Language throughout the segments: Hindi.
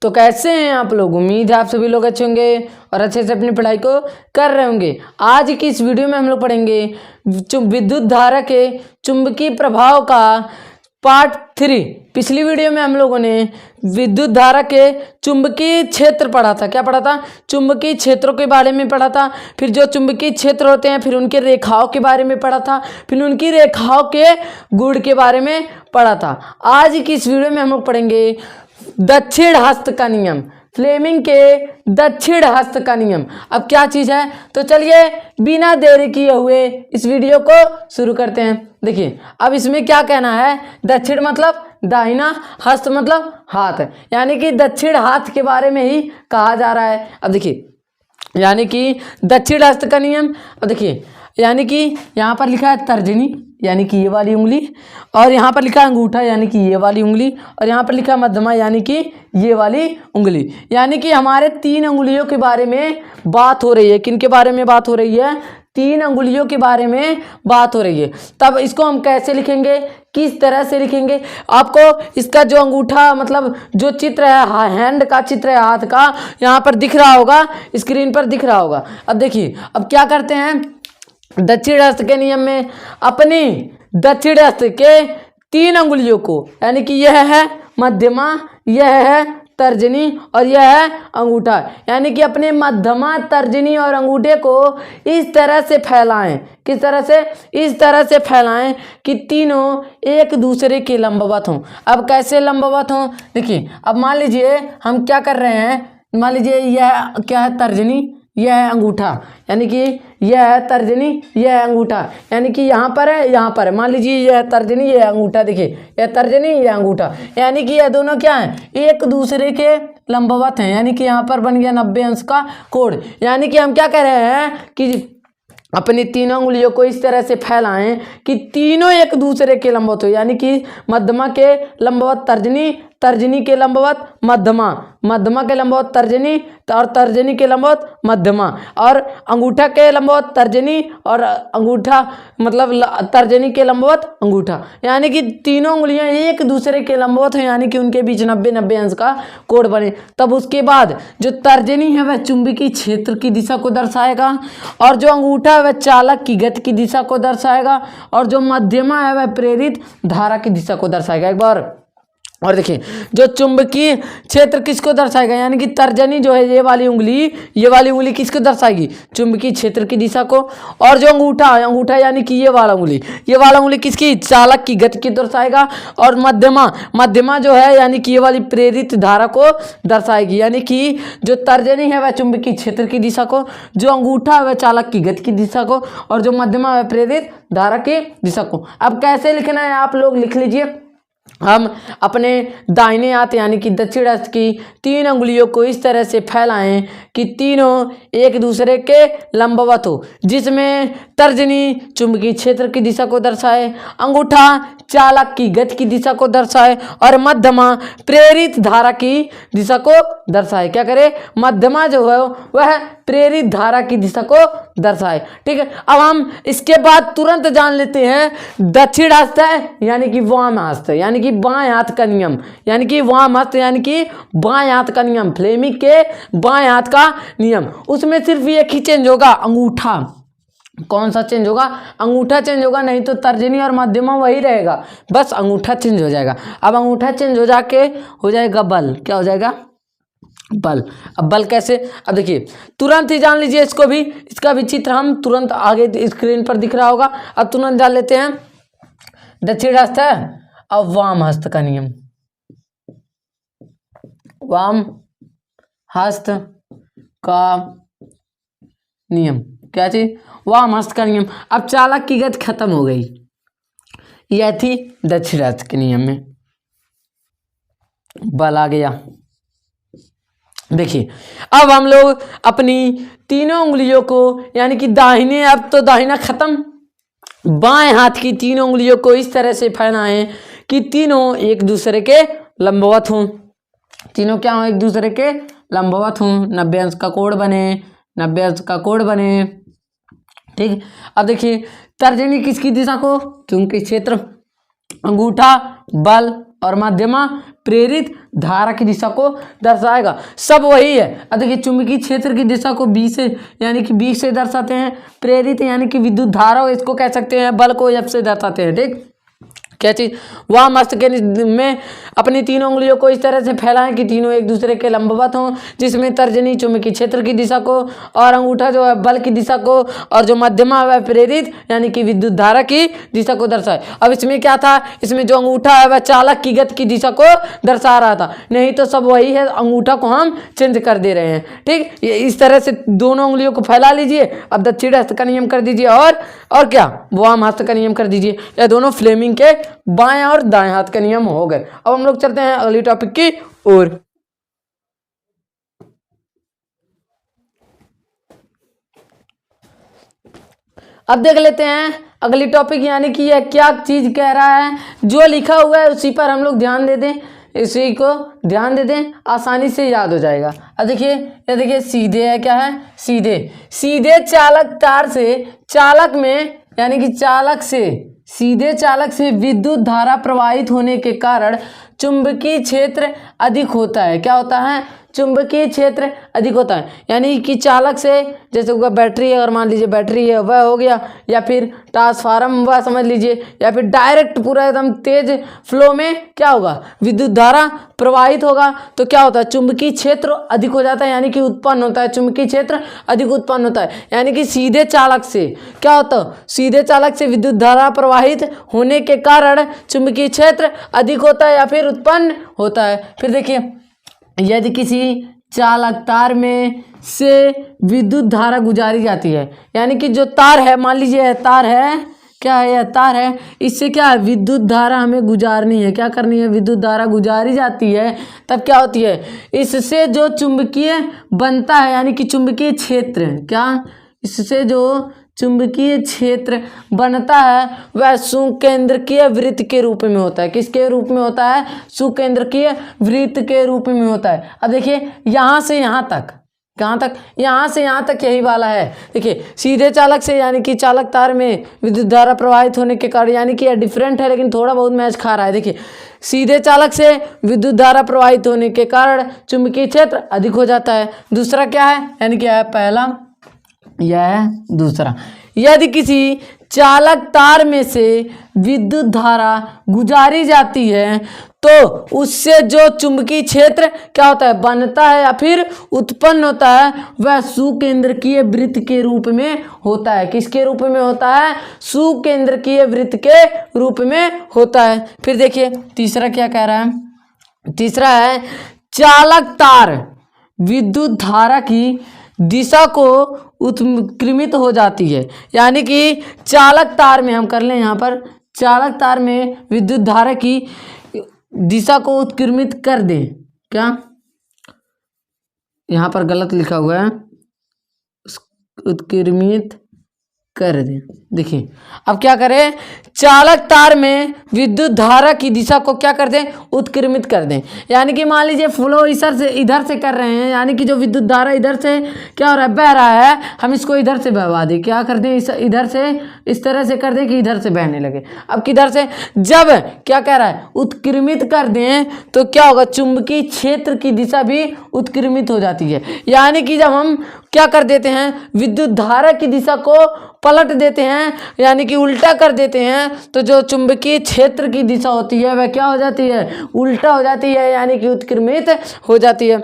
तो कैसे हैं आप लोग? उम्मीद है आप सभी लोग अच्छे होंगे और अच्छे से अपनी पढ़ाई को कर रहे होंगे। आज की इस वीडियो में हम लोग पढ़ेंगे विद्युत धारा के चुंबकीय प्रभाव का पार्ट 3। पिछली वीडियो में हम लोगों ने विद्युत धारा के चुंबकीय क्षेत्र पढ़ा था। क्या पढ़ा था? चुंबकीय क्षेत्रों के बारे में पढ़ा था। फिर जो चुंबकीय क्षेत्र होते हैं फिर उनके रेखाओं के बारे में पढ़ा था। फिर उनकी रेखाओं के गुण के बारे में पढ़ा था। आज की इस वीडियो में हम लोग पढ़ेंगे दक्षिण हस्त का नियम, फ्लेमिंग के दक्षिण हस्त का नियम। अब क्या चीज़ है, तो चलिए बिना देरी किए हुए इस वीडियो को शुरू करते हैं। देखिए अब इसमें क्या कहना है, दक्षिण मतलब दाहिना, हस्त मतलब हाथ, यानी कि दक्षिण हाथ के बारे में ही कहा जा रहा है। अब देखिए यानी कि दक्षिण हस्त का नियम। अब देखिए यानी कि यहाँ पर लिखा है तर्जनी यानी कि ये वाली उंगली, और यहाँ पर लिखा है अंगूठा यानी कि ये वाली उंगली, और यहाँ पर लिखा है मध्यमा यानी कि ये वाली उंगली। यानी कि हमारे 3 अंगुलियों के बारे में बात हो रही है। किन के बारे में बात हो रही है? 3 अंगुलियों के बारे में बात हो रही है। तब इसको हम कैसे लिखेंगे, किस तरह से लिखेंगे? आपको इसका जो अंगूठा मतलब जो चित्र है, हैंड का चित्र है, हाथ का, यहाँ पर दिख रहा होगा, स्क्रीन पर दिख रहा होगा। अब देखिए अब क्या करते हैं, दक्षिण हस्त के नियम में अपनी दक्षिण हस्त के 3 अंगुलियों को, यानी कि यह है मध्यमा, यह है तर्जनी और यह है अंगूठा, यानी कि अपने मध्यमा, तर्जनी और अंगूठे को इस तरह से फैलाएं। किस तरह से? इस तरह से फैलाएं कि तीनों एक दूसरे के लंबवत हों। अब कैसे लंबवत हों? देखिए अब मान लीजिए हम क्या कर रहे हैं, मान लीजिए यह क्या है, तर्जनी, यह है अंगूठा, यानी कि यह है तर्जनी, यह है अंगूठा, यानी कि यहाँ पर है, यहाँ पर है। मान लीजिए यह है तर्जनी, यह है अंगूठा। देखिए यह तर्जनी, यह अंगूठा, यानी कि यह दोनों क्या हैं, एक दूसरे के लंबवत हैं। यानी कि यहाँ पर बन गया 90 अंश का कोण। यानी कि हम क्या कह रहे हैं कि अपनी तीनों उंगलियों को इस तरह से फैलाएं कि तीनों एक दूसरे के लंबवत हो, यानी कि मध्यमा के लंबवत तर्जनी, तर्जनी के लंबवत मध्यमा, मध्यमा के लंबवत तर्जनी और तर्जनी के लंबवत मध्यमा, और अंगूठा के लंबवत तर्जनी और अंगूठा मतलब तर्जनी के लंबवत अंगूठा, यानी कि तीनों उंगलियां एक दूसरे के लंबवत हैं, यानी कि उनके बीच 90 अंश का कोण बने। तब उसके बाद जो तर्जनी है वह चुंबकीय क्षेत्र की दिशा को दर्शाएगा, और जो अंगूठा है वह चालक की गति की दिशा को दर्शाएगा, और जो मध्यमा है वह प्रेरित धारा की दिशा को दर्शाएगा। एक बार और देखिए जो चुंबकीय क्षेत्र किसको दर्शाएगा, यानी कि तर्जनी जो है ये वाली उंगली किसको दर्शाएगी? चुंबकीय क्षेत्र की दिशा को। और जो अंगूठा यानी कि ये वाला उंगली किसकी? चालक की गति की दर्शाएगा। और मध्यमा जो है यानी कि ये वाली प्रेरित धारा को दर्शाएगी, यानी कि जो तर्जनी है वह चुंबकीय क्षेत्र की दिशा को, जो अंगूठा है वह चालक की गति की दिशा को, और जो मध्यमा है प्रेरित धारा की दिशा को। अब कैसे लिखना है आप लोग लिख लीजिए। हम अपने दाहिने हाथ यानी कि दक्षिण हस्त की 3 अंगुलियों को इस तरह से फैलाएं कि तीनों एक दूसरे के लंबवत हो, जिसमें तर्जनी चुंबकीय क्षेत्र की दिशा को दर्शाए, अंगूठा चालक की गति की दिशा को दर्शाए, और मध्यमा प्रेरित धारा की दिशा को दर्शाए। क्या करे? मध्यमा जो है वह प्रेरित धारा की दिशा को दर्शाए। ठीक है, अब हम इसके बाद तुरंत जान लेते हैं दक्षिण हस्त है यानी कि वाम हस्त, यानी कि बाएं हाथ का नियम, यानी कि वाम हस्त यानी कि बाएं हाथ का नियम, फ्लेमिंग के बाएं हाथ का नियम। उसमें सिर्फ एक ही चेंज होगा, अंगूठा। कौन सा चेंज होगा? अंगूठा चेंज होगा, नहीं तो तर्जनी और मध्यमा वही रहेगा, बस अंगूठा चेंज हो जाएगा। अब अंगूठा चेंज हो जाके हो जाएगा बल। क्या हो जाएगा? बल। अब बल कैसे? अब देखिए तुरंत ही जान लीजिए इसको भी, इसका भी चित्र हम तुरंत आगे स्क्रीन पर दिख रहा होगा। अब तुरंत जान लेते हैं दक्षिण हस्त है, अब वाम हस्त का नियम, वाम हस्त का नियम। क्या चीज? वाम हस्त का नियम। अब चालक की गति खत्म हो गई, यह थी दक्षिण हस्त के नियम में, बल आ गया। देखिए अब हम लोग अपनी तीनों उंगलियों को यानी कि दाहिने, अब तो दाहिना खत्म, बाएं हाथ की 3 उंगलियों को इस तरह से फैलाएं कि तीनों एक दूसरे के लंबवत हों। तीनों क्या हों? एक दूसरे के लंबवत हों, 90 अंश का कोण बने, 90 अंश का कोण बने। ठीक, अब देखिए तर्जनी किसकी दिशा को? चुंबकीय क्षेत्र, अंगूठा बल और मध्यमा प्रेरित धारा की दिशा को दर्शाएगा। सब वही है। अब देखिए चुंबकीय क्षेत्र की दिशा को बी से यानी कि बी से दर्शाते हैं, प्रेरित यानी कि विद्युत धारा इसको कह सकते हैं, बल को एफ से दर्शाते हैं। ठीक, क्या चीज, वह मस्तिष्क में अपनी तीनों उंगलियों को इस तरह से फैलाएं कि तीनों एक दूसरे के लंबवत हों, जिसमें तर्जनी चुंबकीय क्षेत्र की दिशा को और अंगूठा जो है बल की दिशा को और जो मध्यमा वह प्रेरित यानी कि विद्युत धारा की दिशा को दर्शाए। अब इसमें क्या था, इसमें जो अंगूठा है वह चालक की गति की दिशा को दर्शा रहा था, नहीं तो सब वही है, अंगूठा को हम चेंज कर दे रहे हैं। ठीक, इस तरह से दोनों उंगलियों को फैला लीजिए। अब दक्षिण हस्त का नियम कर दीजिए और क्या, वाम हस्त का नियम कर दीजिए। यह दोनों फ्लेमिंग के बाएं और दाएं हाथ के नियम हो गए। अब हम लोग चलते हैं अगली टॉपिक की ओर। अब देख लेते हैं अगली टॉपिक, यानी कि यह क्या चीज कह रहा है, जो लिखा हुआ है उसी पर हम लोग ध्यान दे दें, इसी को ध्यान दे दें, आसानी से याद हो जाएगा। अब देखिए, ये देखिए सीधे है, क्या है, सीधे। सीधे चालक तार से चालक में यानी कि सीधे चालक से विद्युत धारा प्रवाहित होने के कारण चुंबकीय क्षेत्र अधिक होता है। क्या होता है, चुंबकीय क्षेत्र अधिक होता है। यानी कि चालक से, जैसे वह बैटरी है, अगर मान लीजिए बैटरी है वह हो गया, या फिर ट्रांसफार्मर वह समझ लीजिए, या फिर डायरेक्ट पूरा एकदम तेज फ्लो में क्या होगा, विद्युत धारा प्रवाहित होगा, तो क्या होता है, चुंबकीय क्षेत्र अधिक हो जाता है, यानी कि उत्पन्न होता है, चुंबकीय क्षेत्र अधिक उत्पन्न होता है। यानी कि सीधे चालक से क्या होता है, सीधे चालक से विद्युत धारा प्रवाहित होने के कारण चुंबकीय क्षेत्र अधिक होता है या फिर उत्पन्न होता है। फिर देखिए, यदि किसी चालक तार में से विद्युत धारा गुजारी जाती है, यानी कि जो तार है, मान लीजिए तार है, क्या है, यह तार है, इससे क्या है, विद्युत धारा हमें गुजारनी है, क्या करनी है, विद्युत धारा गुजारी जाती है, तब क्या होती है, इससे जो चुंबकीय बनता है यानी कि चुंबकीय क्षेत्र, क्या, इससे जो चुंबकीय क्षेत्र बनता है वह सुकेंद्रकीय वृत्त के रूप में होता है। किसके रूप में होता है, सुकेंद्रकीय वृत्त के रूप में होता है। अब देखिए, यहाँ से यहाँ तक, कहाँ तक, यहाँ से यहाँ तक यही वाला है। देखिए, सीधे चालक से यानी कि चालक तार में विद्युत धारा प्रवाहित होने के कारण, यानी कि यह डिफरेंट है लेकिन थोड़ा बहुत मैच खा रहा है। देखिए, सीधे चालक से विद्युत धारा प्रवाहित होने के कारण चुंबकीय क्षेत्र अधिक हो जाता है। दूसरा क्या है, यानी कि यह पहला, यह है दूसरा। यदि किसी चालक तार में से विद्युत धारा गुजारी जाती है तो उससे जो चुंबकीय क्षेत्र क्या होता है, बनता है या फिर उत्पन्न होता है, वह सुकेंद्रकीय वृत्त के रूप में होता है। किसके रूप में होता है, सुकेंद्रकीय वृत्त के रूप में होता है। फिर देखिए तीसरा क्या कह रहा है, तीसरा है चालक तार विद्युत धारा की दिशा को उत्क्रमित हो जाती है। यानी कि चालक तार में, हम कर लें यहाँ पर, चालक तार में विद्युत धारा की दिशा को उत्क्रमित कर दें, क्या, यहाँ पर गलत लिखा हुआ है, उत्क्रमित कर दें। देखिए अब क्या करें, चालक तार में विद्युत धारा की दिशा को क्या कर दें, उत्क्रमित कर दें। यानी कि मान लीजिए फ्लो इधर से कर रहे हैं, यानी कि जो विद्युत धारा इधर से क्या हो रहा है, बह रहा है, हम इसको इधर से बहवा दें, क्या कर दें, इधर से इस तरह से कर दें कि इधर से बहने लगे। अब किधर से, जब क्या कह रहा है, उत्क्रमित कर दें तो क्या होगा, चुंबकीय क्षेत्र की दिशा भी उत्क्रमित हो जाती है। यानी कि जब हम क्या कर देते हैं, विद्युत धारा की दिशा को पलट देते हैं, यानी कि उल्टा कर देते हैं, तो जो चुंबकीय क्षेत्र की दिशा होती है वह क्या हो जाती है, उल्टा हो जाती है, यानी कि उत्क्रमित हो जाती है।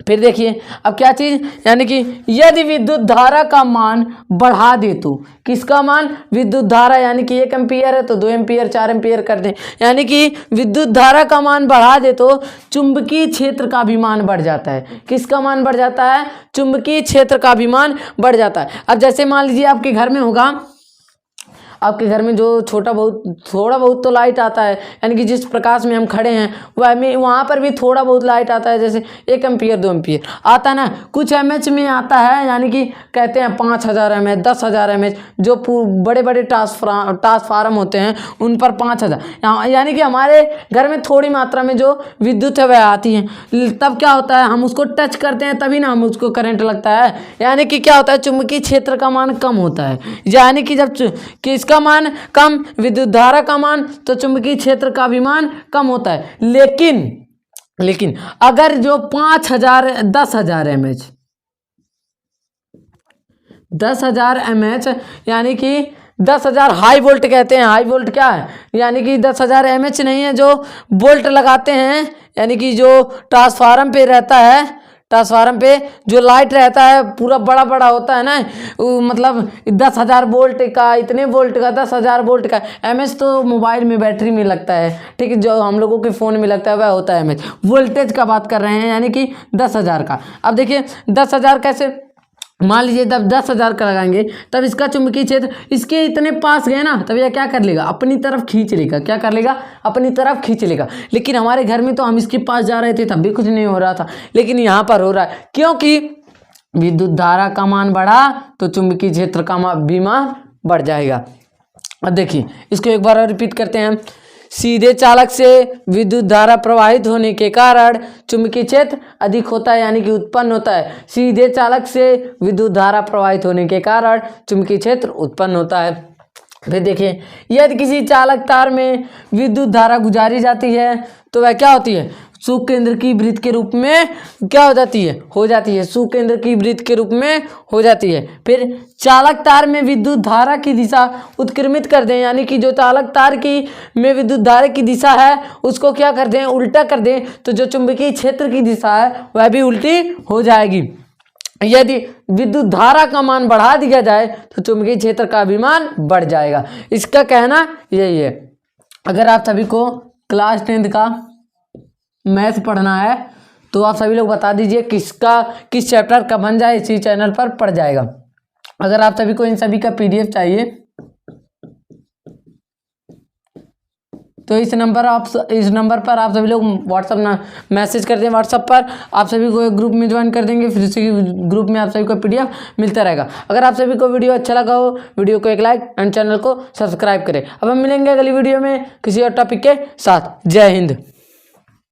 फिर देखिए अब क्या चीज, यानी कि यदि विद्युत धारा का मान बढ़ा दे तो, किसका मान, विद्युत धारा, यानी कि 1 एम्पीयर है तो 2 एम्पीयर 4 एम्पीयर कर दें, यानी कि विद्युत धारा का मान बढ़ा दे तो चुंबकीय क्षेत्र का भी मान बढ़ जाता है। किसका मान बढ़ जाता है, चुंबकीय क्षेत्र का भी मान बढ़ जाता है। अब जैसे मान लीजिए आपके घर में होगा, आपके घर में जो थोड़ा बहुत तो लाइट आता है, यानी कि जिस प्रकाश में हम खड़े हैं वहाँ पर भी थोड़ा बहुत लाइट आता है, जैसे 1 एम्पीयर 2 एम्पीयर आता है ना, कुछ एमएच में आता है, यानी कि कहते हैं 5000 एमएच 10,000 एमएच, जो बड़े बड़े ट्रांसफार्मर होते हैं उन पर 5000, यानी कि हमारे घर में थोड़ी मात्रा में जो विद्युत है वह आती है, तब क्या होता है, हम उसको टच करते हैं तभी ना हम उसको करंट लगता है, यानी कि क्या होता है, चुंबकीय क्षेत्र का मान कम होता है। यानी कि जब का मान कम, विद्युत धारा का मान, तो चुंबकीय क्षेत्र का भी मान कम होता है। लेकिन लेकिन अगर जो 5000 10,000 mAh 10,000 mAh यानी कि 10,000 हाई वोल्ट कहते हैं। हाई वोल्ट क्या है? यानी कि 10,000 mAh नहीं है, जो वोल्ट लगाते हैं, यानी कि जो ट्रांसफार्मर पे रहता है, ट्रांसफार्मर पे जो लाइट रहता है पूरा बड़ा बड़ा होता है ना, मतलब 10,000 वोल्ट का, इतने वोल्ट का, 10,000 वोल्ट का। mAh तो मोबाइल में बैटरी में लगता है, ठीक है, जो हम लोगों के फ़ोन में लगता है वह होता है mAh। वोल्टेज का बात कर रहे हैं, यानी कि 10,000 का। अब देखिए 10,000 कैसे, मान लीजिए जब 10,000 का लगाएंगे तब इसका चुंबकीय क्षेत्र इसके इतने पास गए ना, तब यह क्या कर लेगा? अपनी तरफ खींच लेगा। क्या कर लेगा? अपनी तरफ खींच लेगा। लेकिन हमारे घर में तो हम इसके पास जा रहे थे तब भी कुछ नहीं हो रहा था, लेकिन यहाँ पर हो रहा है, क्योंकि विद्युत धारा का मान बढ़ा तो चुंबकीय क्षेत्र का भी मान बढ़ जाएगा। अब देखिए इसको एक बार और रिपीट करते हैं। सीधे चालक से विद्युत धारा प्रवाहित होने के कारण चुंबकीय क्षेत्र अधिक होता है, यानी कि उत्पन्न होता है। सीधे चालक से विद्युत धारा प्रवाहित होने के कारण चुंबकीय क्षेत्र उत्पन्न होता है। फिर देखिए, यदि किसी चालक तार में विद्युत धारा गुजारी जाती है तो वह क्या होती है? सुकेंद्र की वृत्त के रूप में क्या हो जाती है? हो जाती है, सुकेंद्र की वृत्त के रूप में हो जाती है। फिर चालक तार में विद्युत धारा की दिशा उत्क्रमित कर दें, यानी कि जो चालक तार की में विद्युत धारा की दिशा है उसको क्या कर दें? उल्टा कर दें, तो जो चुंबकीय क्षेत्र की दिशा है वह भी उल्टी हो जाएगी। यदि विद्युत धारा का मान बढ़ा दिया जाए तो चुंबकीय क्षेत्र का भी मान बढ़ जाएगा। इसका कहना यही है। अगर आप सभी को क्लास 10th का मैथ पढ़ना है तो आप सभी लोग बता दीजिए किस चैप्टर का बन जाए, इसी चैनल पर पढ़ जाएगा। अगर आप सभी को इन सभी का PDF चाहिए तो इस नंबर पर आप सभी लोग व्हाट्सअप मैसेज कर दें। व्हाट्सअप पर आप सभी को एक ग्रुप में ज्वाइन कर देंगे, फिर उसी ग्रुप में आप सभी को PDF मिलता रहेगा। अगर आप सभी को वीडियो अच्छा लगा हो, वीडियो को एक लाइक एंड चैनल को सब्सक्राइब करें। अब हम मिलेंगे अगली वीडियो में किसी और टॉपिक के साथ। जय हिंद।